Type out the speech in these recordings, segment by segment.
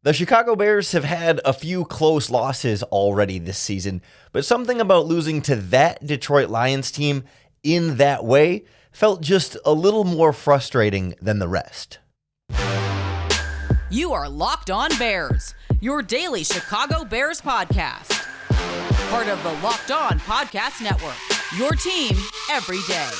The Chicago Bears have had a few close losses already this season, but something about losing to that Detroit Lions team in that way felt just a little more frustrating than the rest. You are Locked On Bears, your daily Chicago Bears podcast. Part of the Locked On Podcast Network, your team every day.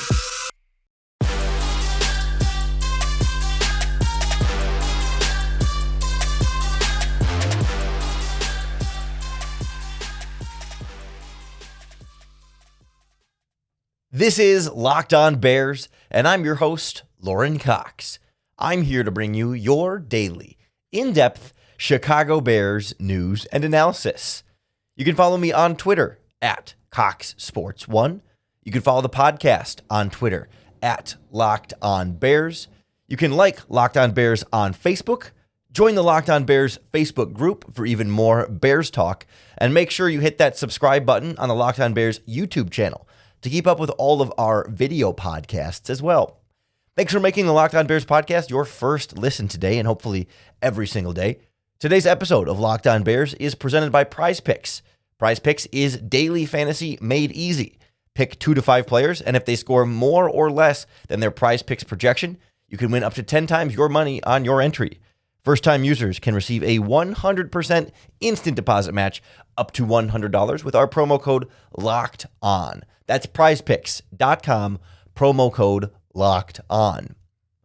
This is Locked On Bears, and I'm your host, Lorin Cox. I'm here to bring you your daily, in-depth Chicago Bears news and analysis. You can follow me on Twitter at CoxSports1. You can follow the podcast on Twitter at Locked On Bears. You can like Locked On Bears on Facebook. Join the Locked On Bears Facebook group for even more Bears talk. And make sure you hit that subscribe button on the Locked On Bears YouTube channel to keep up with all of our video podcasts as well. Thanks for making the Locked On Bears podcast your first listen today and hopefully every single day. Today's episode of Locked On Bears is presented by PrizePicks. PrizePicks is daily fantasy made easy. Pick 2 to 5 players, and if they score more or less than their PrizePicks projection, you can win up to 10 times your money on your entry. First-time users can receive a 100% instant deposit match up to $100 with our promo code LOCKEDON. That's prizepicks.com, promo code LOCKEDON.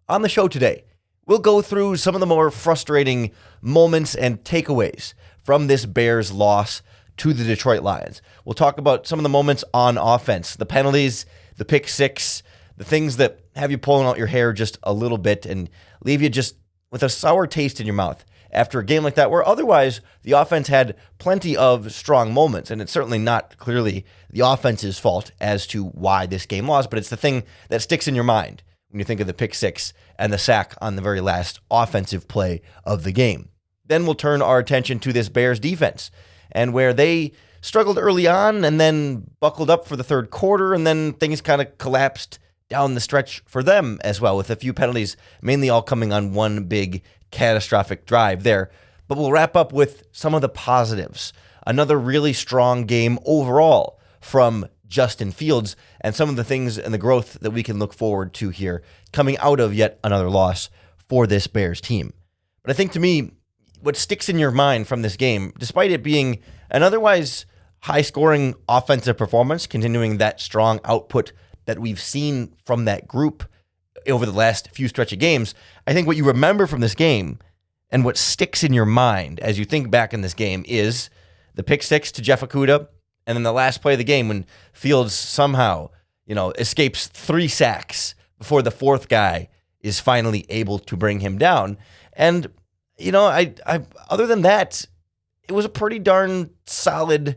On the show today, we'll go through some of the more frustrating moments and takeaways from this Bears loss to the Detroit Lions. We'll talk about some of the moments on offense, the penalties, the pick six, the things that have you pulling out your hair just a little bit and leave you just with a sour taste in your mouth after a game like that, where otherwise the offense had plenty of strong moments. And it's certainly not clearly the offense's fault as to why this game lost, but it's the thing that sticks in your mind when you think of the pick six and the sack on the very last offensive play of the game. Then we'll turn our attention to this Bears defense and where they struggled early on and then buckled up for the third quarter, and then things kind of collapsed down the stretch for them as well, with a few penalties, mainly all coming on one big catastrophic drive there. But we'll wrap up with some of the positives. Another really strong game overall from Justin Fields and some of the things and the growth that we can look forward to here coming out of yet another loss for this Bears team. But I think to me, what sticks in your mind from this game, despite it being an otherwise high-scoring offensive performance, continuing that strong output that we've seen from that group over the last few stretch of games, I think what you remember from this game and what sticks in your mind as you think back in this game is the pick six to Jeff Okudah, and then the last play of the game when Fields somehow, escapes 3 sacks before the fourth guy is finally able to bring him down. And, I other than that, it was a pretty darn solid,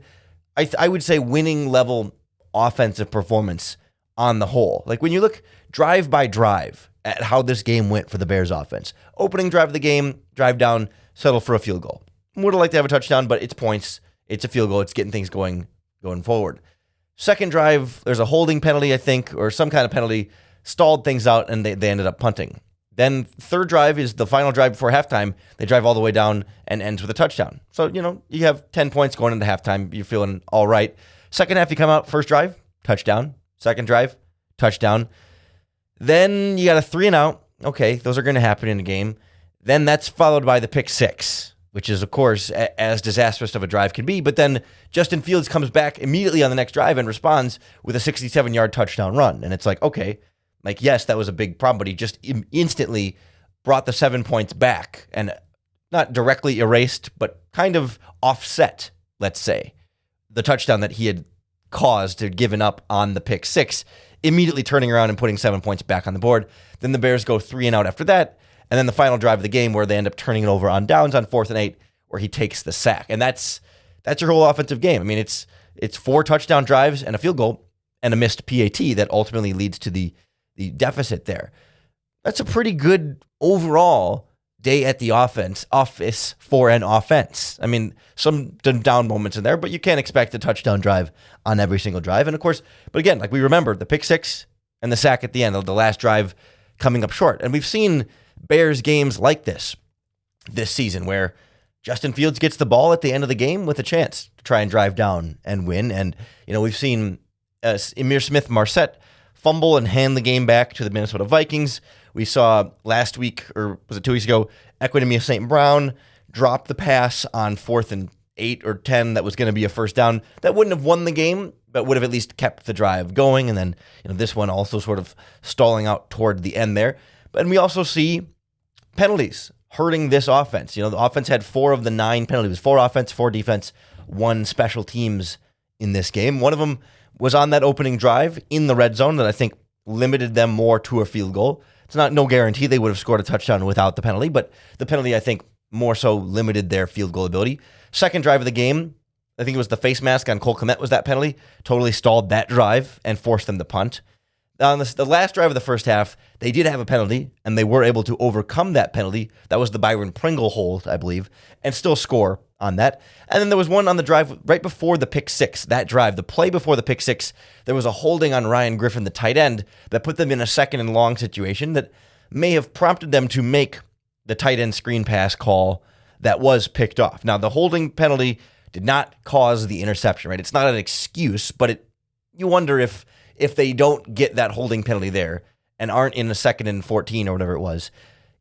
I would say, winning level offensive performance on the whole. Like when you look drive by drive at how this game went for the Bears offense. Opening drive of the game, drive down, settle for a field goal. Would have liked to have a touchdown, but it's points. It's a field goal. It's getting things going forward. Second drive, there's a holding penalty, I think, or some kind of penalty, stalled things out, and they ended up punting. Then third drive is the final drive before halftime. They drive all the way down and ends with a touchdown. So, you have 10 points going into halftime. You're feeling all right. Second half, you come out, first drive, touchdown. Second drive, touchdown. Then you got a 3 and out. Okay, those are going to happen in a game. Then that's followed by the pick six, which is, of course, as disastrous of a drive can be. But then Justin Fields comes back immediately on the next drive and responds with a 67-yard touchdown run. And it's like, okay, yes, that was a big problem, but he just instantly brought the 7 points back and not directly erased, but kind of offset, let's say, the touchdown that he had caused or given up on the pick six, immediately turning around and putting 7 points back on the board. Then the Bears go 3 and out after that. And then the final drive of the game where they end up turning it over on downs on 4th and 8, where he takes the sack. And that's your whole offensive game. I mean, it's 4 touchdown drives and a field goal and a missed PAT that ultimately leads to the deficit there. That's a pretty good overall day at the office for an offense. I mean, some down moments in there, but you can't expect a touchdown drive on every single drive. And of course, but again, like we remember the pick six and the sack at the end of the last drive coming up short. And we've seen Bears games like this season where Justin Fields gets the ball at the end of the game with a chance to try and drive down and win. And, we've seen Emir Smith-Marset fumble and hand the game back to the Minnesota Vikings. We saw last week, or was it 2 weeks ago, Equinemius St. Brown drop the pass on 4th and 8 or 10 that was going to be a first down. That wouldn't have won the game, but would have at least kept the drive going. And then, this one also sort of stalling out toward the end there. But we also see penalties hurting this offense. The offense had 4 of the 9 penalties. 4 offense, 4 defense, 1 special teams in this game. One of them was on that opening drive in the red zone that I think limited them more to a field goal. It's no guarantee they would have scored a touchdown without the penalty, but the penalty, I think, more so limited their field goal ability. Second drive of the game, I think it was the face mask on Cole Kmet was that penalty, totally stalled that drive and forced them to punt. On the last drive of the first half, they did have a penalty, and they were able to overcome that penalty. That was the Byron Pringle hold, I believe, and still score on that. And then there was one on the drive right before the pick six, that drive, the play before the pick six, there was a holding on Ryan Griffin, the tight end, that put them in a second and long situation that may have prompted them to make the tight end screen pass call that was picked off. Now, the holding penalty did not cause the interception, right? It's not an excuse, but you wonder if they don't get that holding penalty there and aren't in the 2nd and 14 or whatever it was,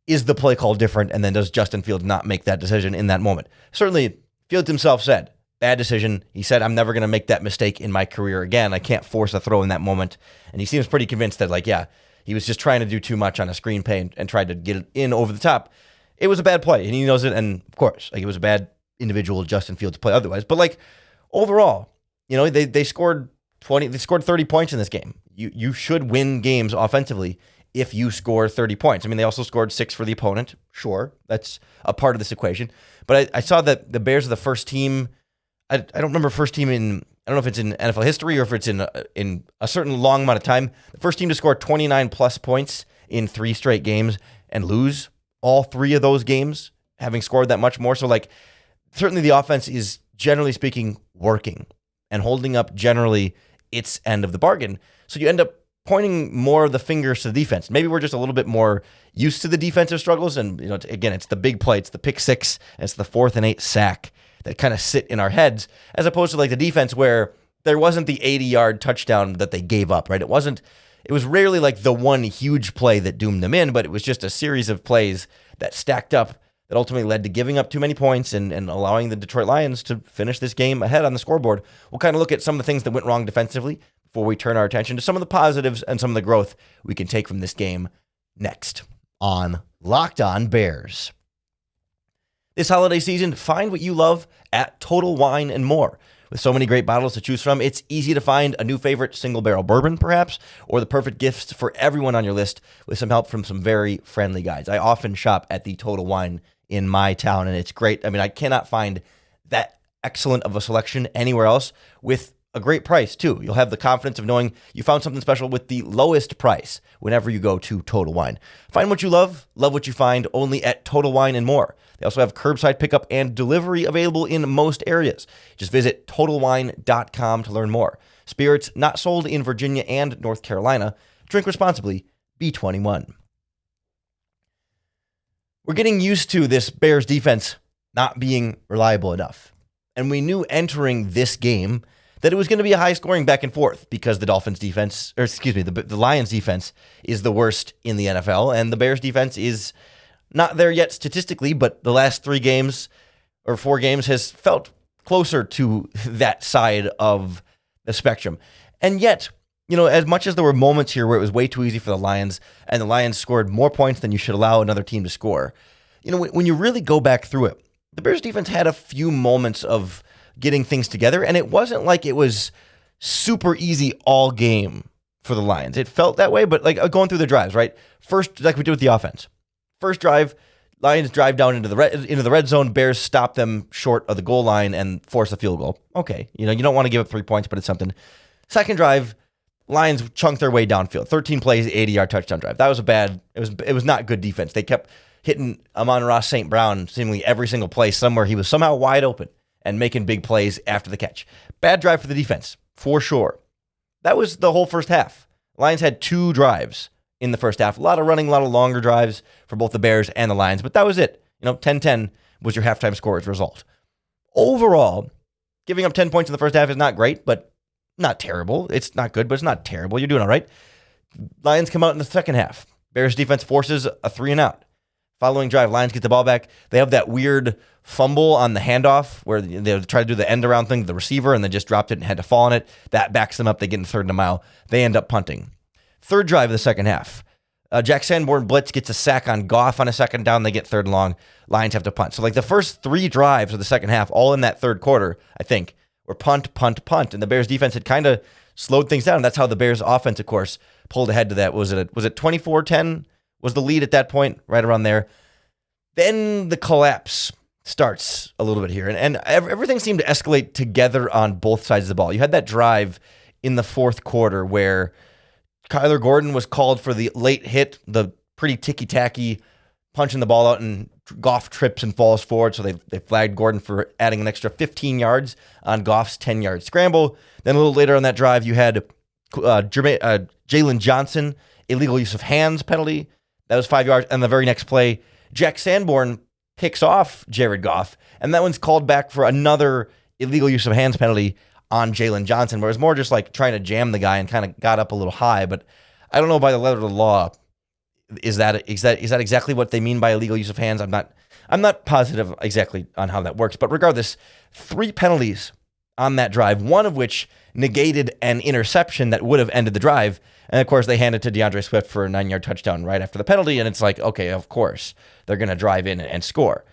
is the play call different? And then does Justin Fields not make that decision in that moment? Certainly, Fields himself said, bad decision. He said, I'm never going to make that mistake in my career again. I can't force a throw in that moment. And he seems pretty convinced that, he was just trying to do too much on a screen play and tried to get it in over the top. It was a bad play, and he knows it. And, of course, it was a bad individual Justin Fields play otherwise. But, overall, they scored 20. They scored 30 points in this game. You should win games offensively if you score 30 points. I mean, they also scored 6 for the opponent. Sure, that's a part of this equation. But I saw that the Bears are the first team. I don't remember first team in. I don't know if it's in NFL history or if it's in a certain long amount of time. The first team to score 29 plus points in 3 straight games and lose all 3 of those games, having scored that much more. So, certainly the offense is, generally speaking, working and holding up generally its end of the bargain. So you end up pointing more of the fingers to the defense. Maybe we're just a little bit more used to the defensive struggles. And, again, it's the big play. It's the pick 6. And it's the 4th and 8 sack that kind of sit in our heads, as opposed to the defense where there wasn't the 80-yard touchdown that they gave up, right? It was rarely the one huge play that doomed them in, but it was just a series of plays that stacked up that ultimately led to giving up too many points and allowing the Detroit Lions to finish this game ahead on the scoreboard. We'll kind of look at some of the things that went wrong defensively before we turn our attention to some of the positives and some of the growth we can take from this game next on Locked On Bears. This holiday season, find what you love at Total Wine and More. With so many great bottles to choose from, it's easy to find a new favorite single-barrel bourbon, perhaps, or the perfect gifts for everyone on your list with some help from some very friendly guides. I often shop at the Total Wine in my town, and it's great. I mean, I cannot find that excellent of a selection anywhere else with a great price, too. You'll have the confidence of knowing you found something special with the lowest price whenever you go to Total Wine. Find what you love what you find, only at Total Wine and More. They also have curbside pickup and delivery available in most areas. Just visit TotalWine.com to learn more. Spirits not sold in Virginia and North Carolina. Drink responsibly. Be 21. We're getting used to this Bears defense not being reliable enough. And we knew entering this game that it was going to be a high scoring back and forth because the the Lions defense is the worst in the NFL, and the Bears defense is not there yet statistically, but the last 3 games or 4 games has felt closer to that side of the spectrum. And yet, as much as there were moments here where it was way too easy for the Lions and the Lions scored more points than you should allow another team to score, when you really go back through it, the Bears defense had a few moments of getting things together, and it wasn't like it was super easy all game for the Lions. It felt that way, but going through the drives, right? First, like we did with the offense. First drive, Lions drive down into the red zone. Bears stop them short of the goal line and force a field goal. Okay, you don't want to give up 3 points, but it's something. Second drive, Lions chunk their way downfield. 13 plays, 80-yard touchdown drive. That was it was not good defense. They kept hitting Amon-Ra St. Brown seemingly every single play somewhere. He was somehow wide open and making big plays after the catch. Bad drive for the defense, for sure. That was the whole first half. Lions had 2 drives in the first half. A lot of running, a lot of longer drives for both the Bears and the Lions, but that was it. 10-10 was your halftime score as a result. Overall, giving up 10 points in the first half is not great, but not terrible. It's not good, but it's not terrible. You're doing all right. Lions come out in the second half. Bears defense forces a 3-and-out. Following drive, Lions get the ball back. They have that weird fumble on the handoff where they try to do the end around thing to the receiver and then just dropped it and had to fall on it. That backs them up. They get in 3rd and a mile. They end up punting. Third drive of the second half. Jack Sanborn blitz gets a sack on Goff on a second down. They get 3rd and long. Lions have to punt. So like the first 3 drives of the second half, all in that third quarter, I think, were punt, punt, punt. And the Bears defense had kind of slowed things down. And that's how the Bears offense, of course, pulled ahead to that. Was it 24-10 was the lead at that point, right around there. Then the collapse starts a little bit here. And everything seemed to escalate together on both sides of the ball. You had that drive in the fourth quarter where Kyler Gordon was called for the late hit, the pretty ticky-tacky punching the ball out, and Goff trips and falls forward. So they flagged Gordon for adding an extra 15 yards on Goff's 10-yard scramble. Then a little later on that drive, you had Jalen Johnson, illegal use of hands penalty. That was 5 yards. And the very next play, Jack Sanborn picks off Jared Goff, and that one's called back for another illegal use of hands penalty on Jalen Johnson, where it was more just like trying to jam the guy and kind of got up a little high. But I don't know by the letter of the law, is that exactly what they mean by illegal use of hands? I'm not positive exactly on how that works. But regardless, 3 penalties on that drive, one of which negated an interception that would have ended the drive. And of course, they hand it to DeAndre Swift for a 9-yard touchdown right after the penalty. And it's like, okay, of course, they're going to drive in and score.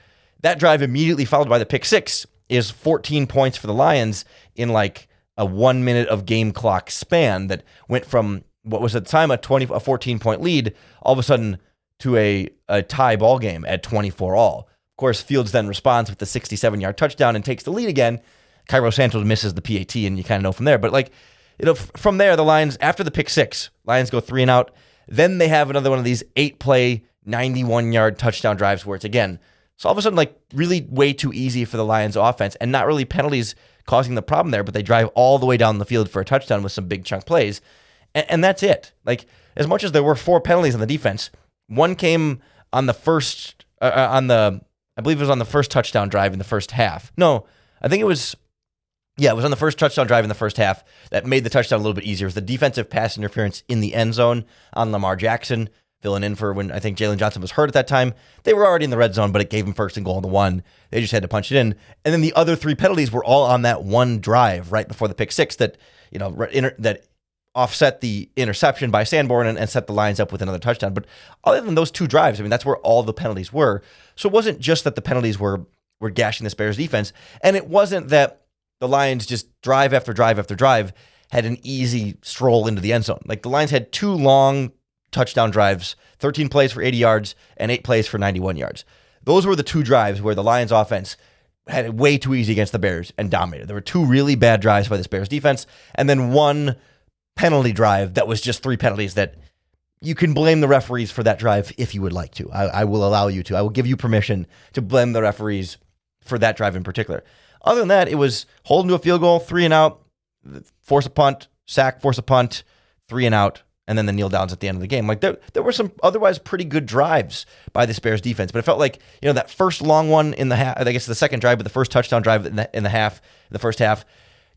That drive immediately followed by the pick 6 is 14 points for the Lions in like a 1 minute of game clock span that went from what was at the time a 14-point lead all of a sudden to a tie ball game at 24 all. Of course, Fields then responds with the 67-yard touchdown and takes the lead again. Cairo Santos misses the PAT, and you kind of know from there. But like, from there, the Lions, after the pick 6, Lions go 3-and-out. Then they have another one of these 8-play, 91-yard touchdown drives where it's, again, so all of a sudden, like, really way too easy for the Lions offense, and not really penalties causing the problem there, but they drive all the way down the field for a touchdown with some big chunk plays. And that's it. Like, as much as there were 4 penalties on the defense, one came on the first, I believe it was on the first touchdown drive in the first half. No, I think it was on the first touchdown drive in the first half that made the touchdown a little bit easier. It was the defensive pass interference in the end zone on Lamar Jackson, filling in for when I think Jalen Johnson was hurt at that time. They were already in the red zone, but it gave them 1st and goal on the 1. They just had to punch it in. And then the other 3 penalties were all on that one drive right before the pick 6 that, that offset the interception by Sanborn and set the Lions up with another touchdown. But other than those 2 drives, I mean, that's where all the penalties were. So it wasn't just that the penalties were gashing this Bears defense, and it wasn't that the Lions just drive after drive after drive had an easy stroll into the end zone. Like, the Lions had 2 long touchdown drives, 13 plays for 80 yards and 8 plays for 91 yards. Those were the 2 drives where the Lions offense had it way too easy against the Bears and dominated. There were 2 really bad drives by this Bears defense, and then 1 penalty drive that was just 3 penalties that you can blame the referees for that drive if you would like to. I will allow you to. I will give you permission to blame the referees for that drive in particular. Other than that, it was hold into a field goal, 3-and-out, force a punt, sack, force a punt, 3-and-out, and then the kneel downs at the end of the game. Like, there were some otherwise pretty good drives by this Bears defense, but it felt like, that first long one in the half, I guess the second drive, but the first touchdown drive in the first half,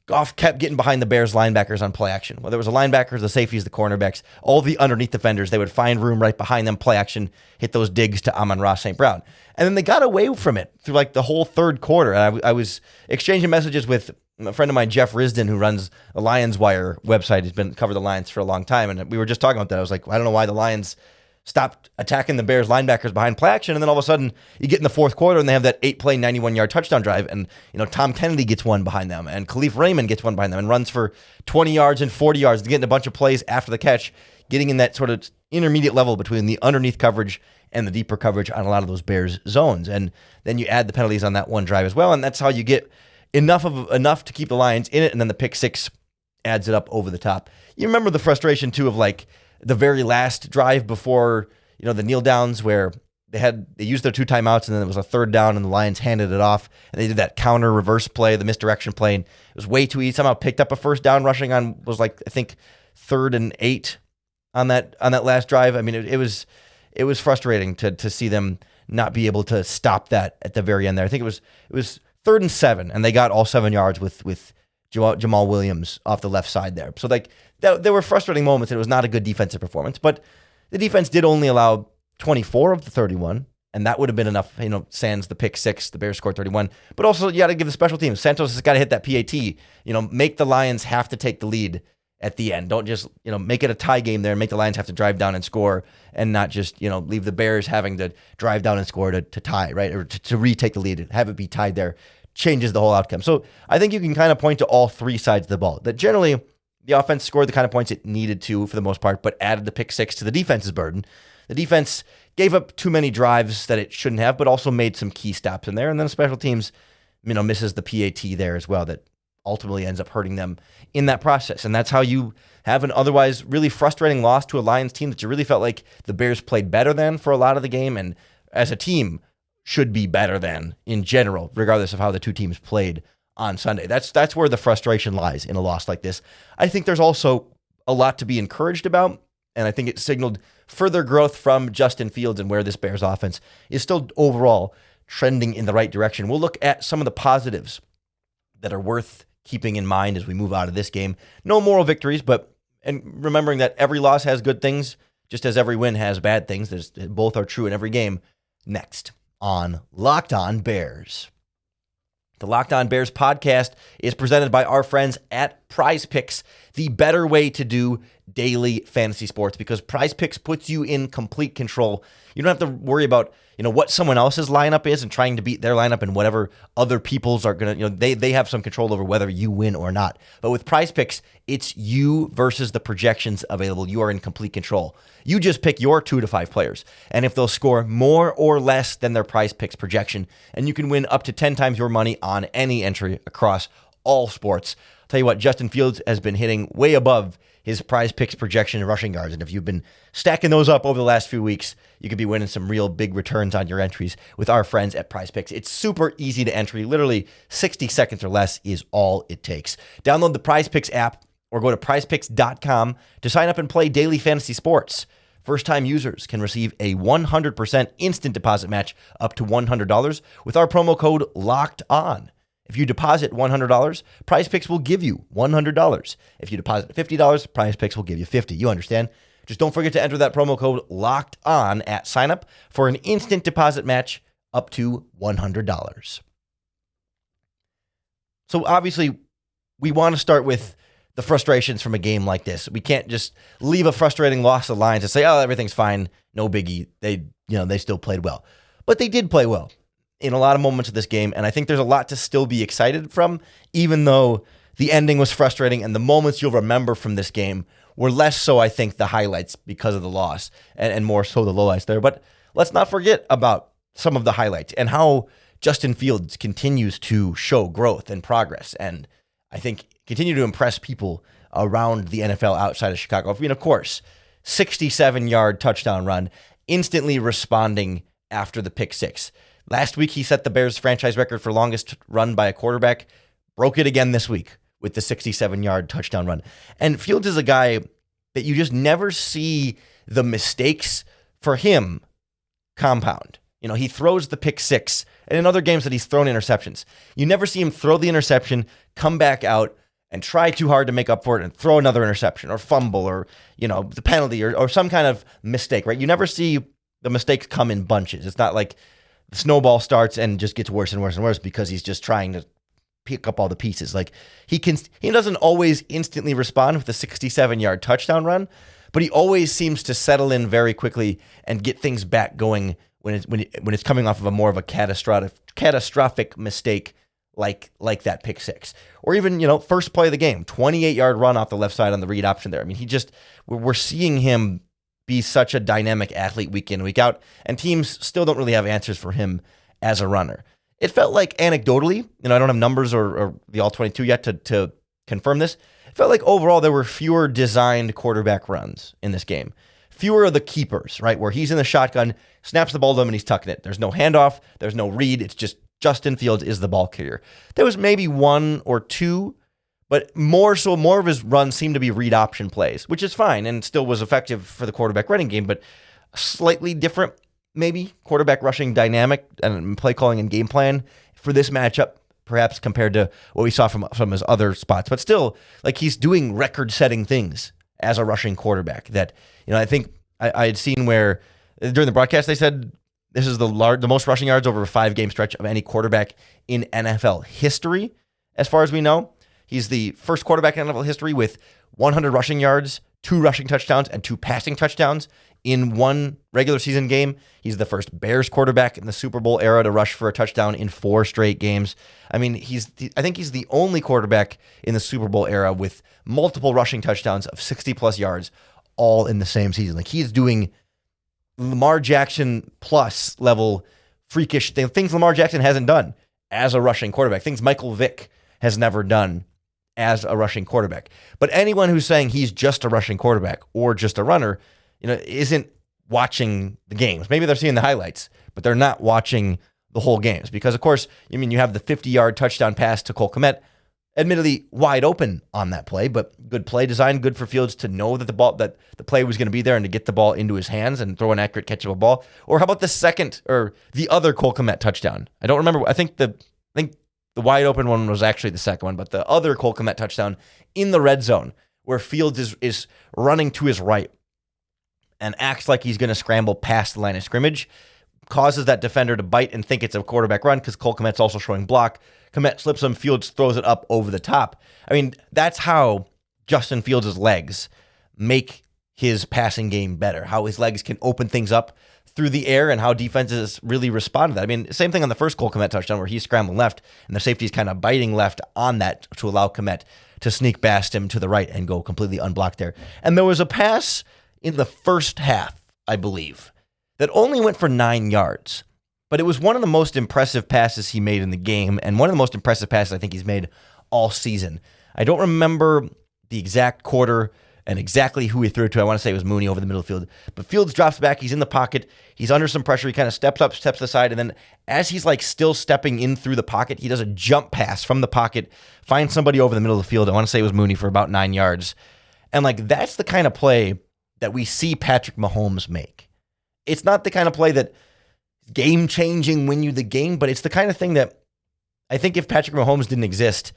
Goff kept getting behind the Bears linebackers on play action. Whether it was the linebackers, the safeties, the cornerbacks, all the underneath defenders, they would find room right behind them, play action, hit those digs to Amon-Ra St. Brown. And then they got away from it through like the whole third quarter. And I was exchanging messages with a friend of mine, Jeff Risden, who runs the Lions Wire website. He's been covered the Lions for a long time. And we were just talking about that. I was like, I don't know why the Lions stopped attacking the Bears linebackers behind play action, and then all of a sudden you get in the fourth quarter and they have that 8-play, 91-yard touchdown drive, and Tom Kennedy gets one behind them, and Khalif Raymond gets one behind them and runs for 20 yards and 40 yards, getting a bunch of plays after the catch, getting in that sort of intermediate level between the underneath coverage and the deeper coverage on a lot of those Bears zones. And then you add the penalties on that one drive as well, and that's how you get enough to keep the Lions in it, and then the pick six adds it up over the top. You remember the frustration too of like the very last drive before, the kneel downs where they used their 2 timeouts and then it was a 3rd down and the Lions handed it off and they did that counter reverse play, the misdirection play, and it was way too easy. Somehow picked up a 1st down rushing on was like, I think 3rd and 8 on that last drive. I mean, it was frustrating to see them not be able to stop that at the very end there. I think it was 3rd and 7, and they got all 7 yards with Jamal Williams off the left side there. So like there were frustrating moments, and it was not a good defensive performance. But the defense did only allow 24 of the 31, and that would have been enough, sans the pick 6, the Bears scored 31. But also, you got to give the special teams. Santos has got to hit that PAT, make the Lions have to take the lead at the end. Don't just, make it a tie game there and make the Lions have to drive down and score and not just, leave the Bears having to drive down and score to tie, right? Or to retake the lead and have it be tied there changes the whole outcome. So I think you can kind of point to all three sides of the ball. That generally the offense scored the kind of points it needed to for the most part, but added the pick 6 to the defense's burden. The defense gave up too many drives that it shouldn't have, but also made some key stops in there. And then special teams, misses the PAT there as well that ultimately ends up hurting them in that process. And that's how you have an otherwise really frustrating loss to a Lions team that you really felt like the Bears played better than for a lot of the game, and as a team should be better than in general, regardless of how the two teams played on Sunday. That's where the frustration lies in a loss like this. I think there's also a lot to be encouraged about, and I think it signaled further growth from Justin Fields and where this Bears offense is still overall trending in the right direction. We'll look at some of the positives that are worth keeping in mind as we move out of this game. No moral victories, and remembering that every loss has good things, just as every win has bad things. Both are true in every game. Next on Locked On Bears. The Locked On Bears podcast is presented by our friends at PrizePicks, the better way to do daily fantasy sports, because PrizePicks puts you in complete control. You don't have to worry about what someone else's lineup is and trying to beat their lineup and whatever other people's are going to, they have some control over whether you win or not. But with PrizePicks, it's you versus the projections available. You are in complete control. You just pick your 2 to 5 players, and if they'll score more or less than their PrizePicks projection, and you can win up to 10 times your money on any entry across all sports. I'll tell you what, Justin Fields has been hitting way above his PrizePicks projection in rushing yards. And if you've been stacking those up over the last few weeks, you could be winning some real big returns on your entries with our friends at PrizePicks. It's super easy to enter. Literally 60 seconds or less is all it takes. Download the PrizePicks app or go to prizepicks.com to sign up and play daily fantasy sports. First-time users can receive a 100% instant deposit match up to $100 with our promo code LOCKEDON. If you deposit $100, PrizePicks will give you $100. If you deposit $50, PrizePicks will give you $50. You understand? Just don't forget to enter that promo code LOCKED ON at sign up for an instant deposit match up to $100. So obviously, we want to start with the frustrations from a game like this. We can't just leave a frustrating loss to the Lions and say, "Oh, everything's fine, no biggie." They still played well, but they did play well in a lot of moments of this game, and I think there's a lot to still be excited from, even though the ending was frustrating and the moments you'll remember from this game were less so, I think, the highlights because of the loss and more so the lowlights there. But let's not forget about some of the highlights and how Justin Fields continues to show growth and progress, and I think continue to impress people around the NFL outside of Chicago. I mean, of course, 67-yard touchdown run, instantly responding after the pick 6. Last week, he set the Bears franchise record for longest run by a quarterback, broke it again this week with the 67-yard touchdown run. And Fields is a guy that you just never see the mistakes for him compound. He throws the pick 6, and in other games that he's thrown interceptions, you never see him throw the interception, come back out, and try too hard to make up for it and throw another interception or fumble or, the penalty or some kind of mistake, right? You never see the mistakes come in bunches. It's not like the snowball starts and just gets worse and worse and worse because he's just trying to pick up all the pieces. Like he doesn't always instantly respond with a 67-yard touchdown run, but he always seems to settle in very quickly and get things back going when it's coming off of a more of a catastrophic mistake like that pick 6. Or even, first play of the game, 28-yard run off the left side on the read option there. I mean, we're seeing him be such a dynamic athlete week in, week out, and teams still don't really have answers for him as a runner. It felt like anecdotally, I don't have numbers or the all-22 yet to confirm this. It felt like overall there were fewer designed quarterback runs in this game. Fewer of the keepers, right, where he's in the shotgun, snaps the ball to him, and he's tucking it. There's no handoff. There's no read. It's just Justin Fields is the ball carrier. There was maybe 1 or 2, but more of his runs seemed to be read option plays, which is fine and still was effective for the quarterback running game, but slightly different maybe quarterback rushing dynamic and play calling and game plan for this matchup, perhaps compared to what we saw from his other spots. But still, like, he's doing record-setting things as a rushing quarterback that, I think I had seen where during the broadcast they said this is the most rushing yards over a 5-game stretch of any quarterback in NFL history. As far as we know, he's the first quarterback in NFL history with 100 rushing yards, 2 rushing touchdowns, and 2 passing touchdowns in one regular season game. He's the first Bears quarterback in the Super Bowl era to rush for a touchdown in 4 straight games. I mean, I think he's the only quarterback in the Super Bowl era with multiple rushing touchdowns of 60-plus yards all in the same season. Like, he's doing Lamar Jackson plus level freakish things Lamar Jackson hasn't done as a rushing quarterback, things Michael Vick has never done as a rushing quarterback. But anyone who's saying he's just a rushing quarterback or just a runner, isn't watching the games. Maybe they're seeing the highlights, but they're not watching the whole games. Because, of course, you have the 50-yard touchdown pass to Cole Kmet, admittedly wide open on that play, but good play design, good for Fields to know that the play was going to be there and to get the ball into his hands and throw an accurate catchable ball. Or how about the other Cole Kmet touchdown? I don't remember. I think the wide open one was actually the second one, but the other Cole Kmet touchdown in the red zone where Fields is running to his right and acts like he's going to scramble past the line of scrimmage, causes that defender to bite and think it's a quarterback run because Cole Kmet's also showing block. Kmet slips him, Fields throws it up over the top. I mean, that's how Justin Fields' legs make his passing game better, how his legs can open things up through the air and how defenses really respond to that. I mean, same thing on the first Cole Kmet touchdown where he's scrambling left and the safety's kind of biting left on that to allow Kmet to sneak past him to the right and go completely unblocked there. And there was a pass in the first half, I believe, that only went for 9 yards. But it was one of the most impressive passes he made in the game and one of the most impressive passes I think he's made all season. I don't remember the exact quarter and exactly who he threw it to. I want to say it was Mooney over the middle of the field. But Fields drops back. He's in the pocket. He's under some pressure. He kind of steps up, steps to the side. And then as he's like still stepping in through the pocket, he does a jump pass from the pocket, finds somebody over the middle of the field. I want to say it was Mooney for about 9 yards. And like, that's the kind of play that we see Patrick Mahomes make. It's not the kind of play that game-changing, win you the game, but it's the kind of thing that I think if Patrick Mahomes didn't exist,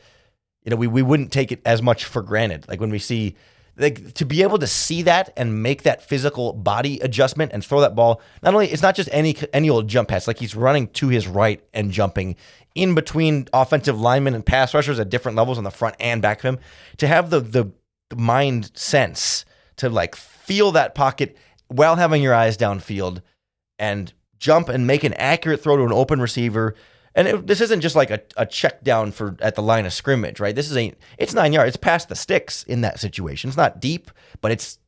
we wouldn't take it as much for granted. Like when we see, like, to be able to see that and make that physical body adjustment and throw that ball, not only, it's not just any old jump pass, like he's running to his right and jumping in between offensive linemen and pass rushers at different levels on the front and back of him, to have the mind sense to like feel that pocket while having your eyes downfield and jump and make an accurate throw to an open receiver. And this isn't just like a check down at the line of scrimmage, right? It's 9 yards. It's past the sticks in that situation. It's not deep, but it's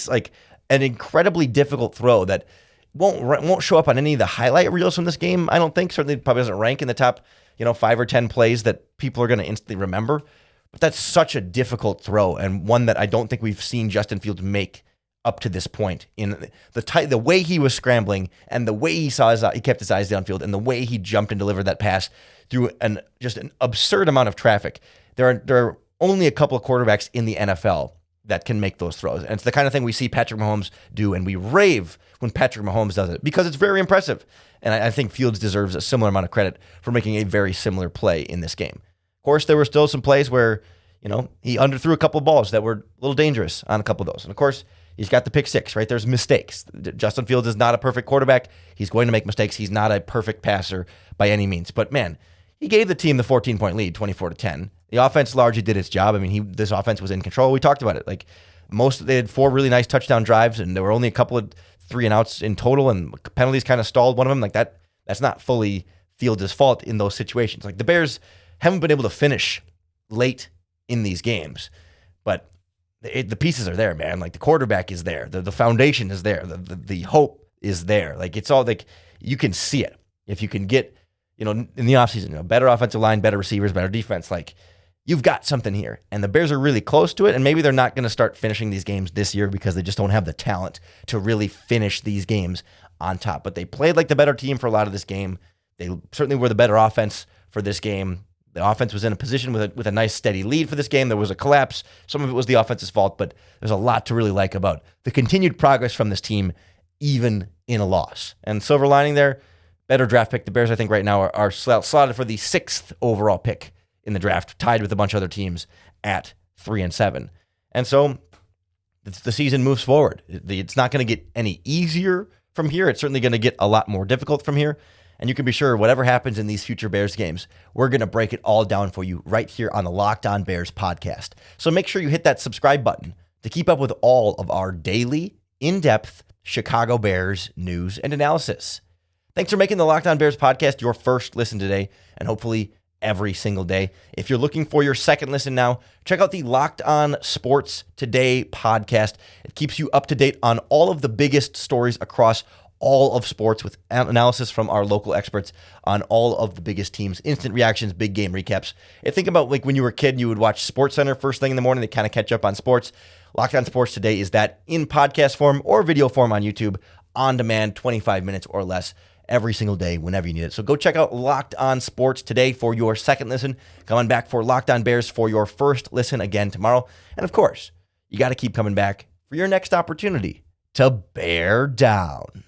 like an incredibly difficult throw that won't show up on any of the highlight reels from this game. I don't think. Certainly probably doesn't rank in the top, 5 or 10 plays that people are going to instantly remember. But that's such a difficult throw and one that I don't think we've seen Justin Fields make up to this point in the way he was scrambling and the way he kept his eyes downfield and the way he jumped and delivered that pass through just an absurd amount of traffic. There are only a couple of quarterbacks in the NFL that can make those throws. And it's the kind of thing we see Patrick Mahomes do, and we rave when Patrick Mahomes does it because it's very impressive. And I think Fields deserves a similar amount of credit for making a very similar play in this game. Of course, there were still some plays where, he underthrew a couple of balls that were a little dangerous on a couple of those. And of course, he's got the pick six, right? There's mistakes. Justin Fields is not a perfect quarterback. He's going to make mistakes. He's not a perfect passer by any means. But man, he gave the team the 14-point lead, 24-10. The offense largely did its job. I mean, this offense was in control. We talked about it. Like they had 4 really nice touchdown drives, and there were only a couple of 3-and-outs in total, and penalties kind of stalled one of them. Like that's not fully Fields' fault in those situations. Like the Bears haven't been able to finish late in these games, but the pieces are there, man. Like the quarterback is there. The foundation is there. The hope is there. Like it's all like you can see it. If you can get, in the offseason, better offensive line, better receivers, better defense, like you've got something here. And the Bears are really close to it. And maybe they're not going to start finishing these games this year because they just don't have the talent to really finish these games on top. But they played like the better team for a lot of this game. They certainly were the better offense for this game. The offense was in a position with a nice steady lead for this game. There was a collapse. Some of it was the offense's fault, but there's a lot to really like about the continued progress from this team even in a loss. And silver lining there, better draft pick. The Bears, I think, right now are slotted for the 6th overall pick in the draft, tied with a bunch of other teams at 3-7. And so the season moves forward. It's not going to get any easier from here. It's certainly going to get a lot more difficult from here. And you can be sure whatever happens in these future Bears games, we're going to break it all down for you right here on the Locked On Bears podcast. So make sure you hit that subscribe button to keep up with all of our daily, in-depth Chicago Bears news and analysis. Thanks for making the Locked On Bears podcast your first listen today, and hopefully every single day. If you're looking for your second listen now, check out the Locked On Sports Today podcast. It keeps you up to date on all of the biggest stories across all of sports with analysis from our local experts on all of the biggest teams, instant reactions, big game recaps. And think about like when you were a kid and you would watch SportsCenter first thing in the morning to kind of catch up on sports. Locked On Sports Today is that in podcast form or video form on YouTube, on demand, 25 minutes or less every single day whenever you need it. So go check out Locked On Sports Today for your second listen. Coming back for Locked On Bears for your first listen again tomorrow. And of course, you got to keep coming back for your next opportunity to bear down.